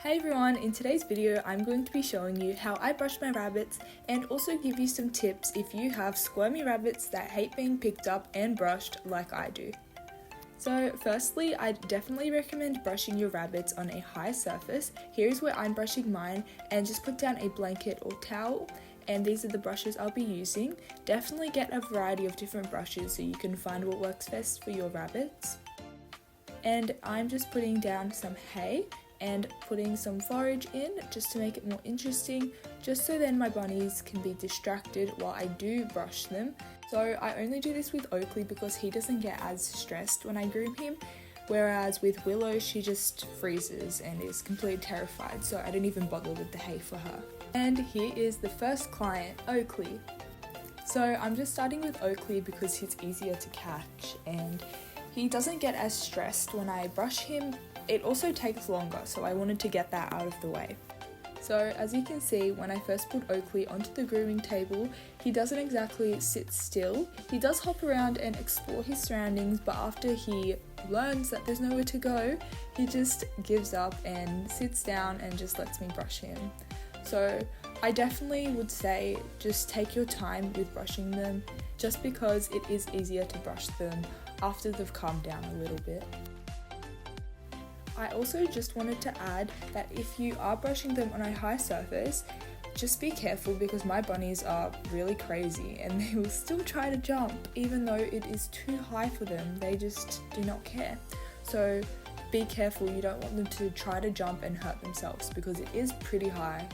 Hey everyone, in today's video I'm going to be showing you how I brush my rabbits and also give you some tips if you have squirmy rabbits that hate being picked up and brushed like I do. So firstly, I definitely recommend brushing your rabbits on a high surface. Here's where I'm brushing mine, and just put down a blanket or towel, and these are the brushes I'll be using. Definitely get a variety of different brushes so you can find what works best for your rabbits. And I'm just putting down some hay and putting some forage in just to make it more interesting, just so then my bunnies can be distracted while I do brush them. So I only do this with Oakley because he doesn't get as stressed when I groom him, whereas with Willow she just freezes and is completely terrified, so I don't even bother with the hay for her. And here is the first client, Oakley. So I'm just starting with Oakley because he's easier to catch and he doesn't get as stressed when I brush him. It also takes longer, so I wanted to get that out of the way. So as you can see, when I first put Oakley onto the grooming table, he doesn't exactly sit still. He does hop around and explore his surroundings, but after he learns that there's nowhere to go, he just gives up and sits down and just lets me brush him. So I definitely would say just take your time with brushing them, just because it is easier to brush them after they've calmed down a little bit. I also just wanted to add that if you are brushing them on a high surface, just be careful because my bunnies are really crazy and they will still try to jump even though it is too high for them. They just do not care. So be careful, you don't want them to try to jump and hurt themselves because it is pretty high.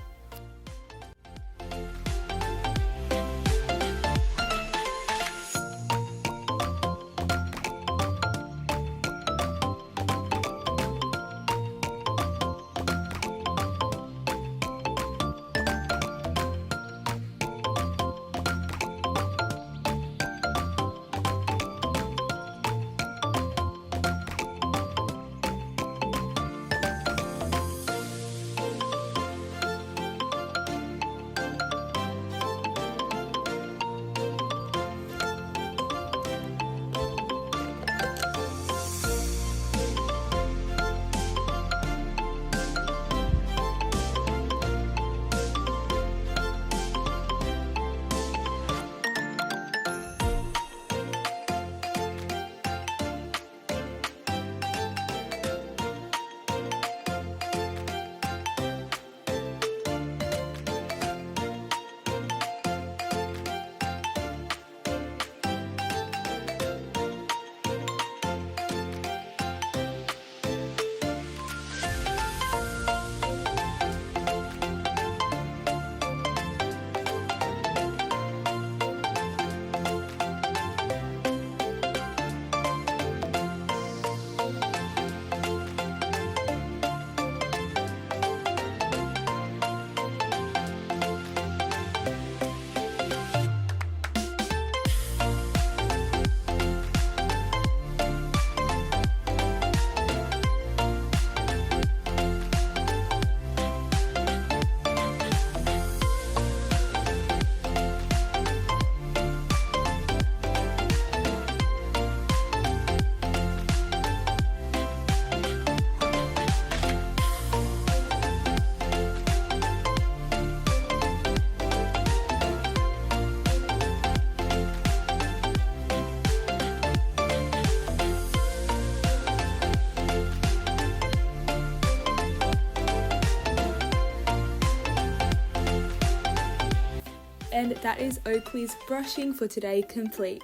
And that is Oakley's brushing for today complete.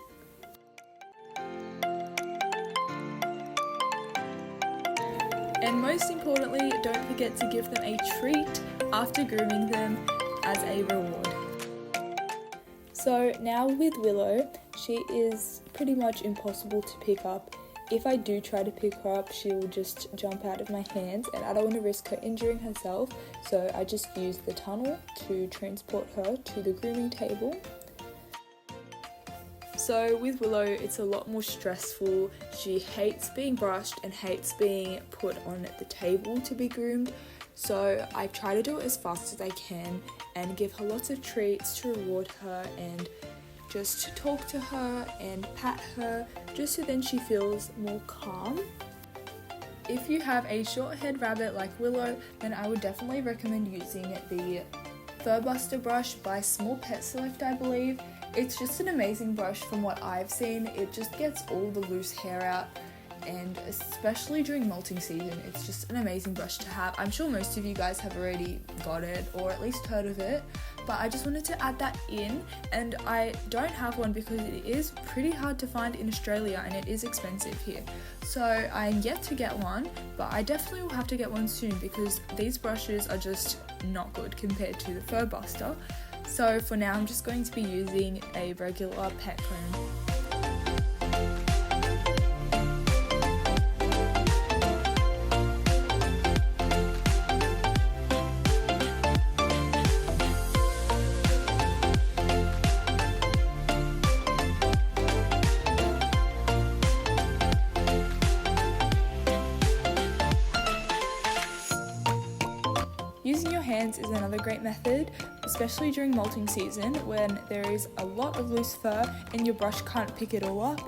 And most importantly, don't forget to give them a treat after grooming them as a reward. So now with Willow, she is pretty much impossible to pick up. If I do try to pick her up, she will just jump out of my hands and I don't want to risk her injuring herself, so I just use the tunnel to transport her to the grooming table. So with Willow, it's a lot more stressful. She hates being brushed and hates being put on the table to be groomed. So I try to do it as fast as I can and give her lots of treats to reward her and just talk to her and pat her, just so then she feels more calm. if you have a short head rabbit like Willow, then I would definitely recommend using the Fur Buster brush by Small Pet Select, I believe. It's just an amazing brush from what I've seen. It just gets all the loose hair out, and especially during molting season, it's just an amazing brush to have. I'm sure most of you guys have already got it or at least heard of it, but I just wanted to add that in. And I don't have one because it is pretty hard to find in Australia and it is expensive here. So I'm yet to get one, but I definitely will have to get one soon because these brushes are just not good compared to the Fur Buster. So for now, I'm just going to be using a regular pet comb. Using your hands is another great method, especially during molting season when there is a lot of loose fur and your brush can't pick it all up.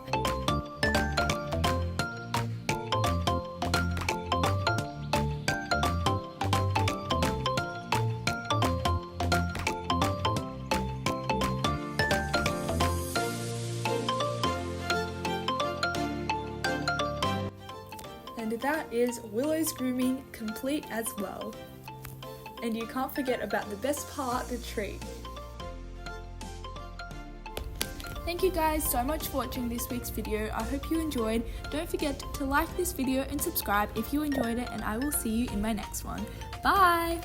And that is Willow's grooming complete as well. And you can't forget about the best part, the treat. Thank you guys so much for watching this week's video. I hope you enjoyed. Don't forget to like this video and subscribe if you enjoyed it, and I will see you in my next one. Bye!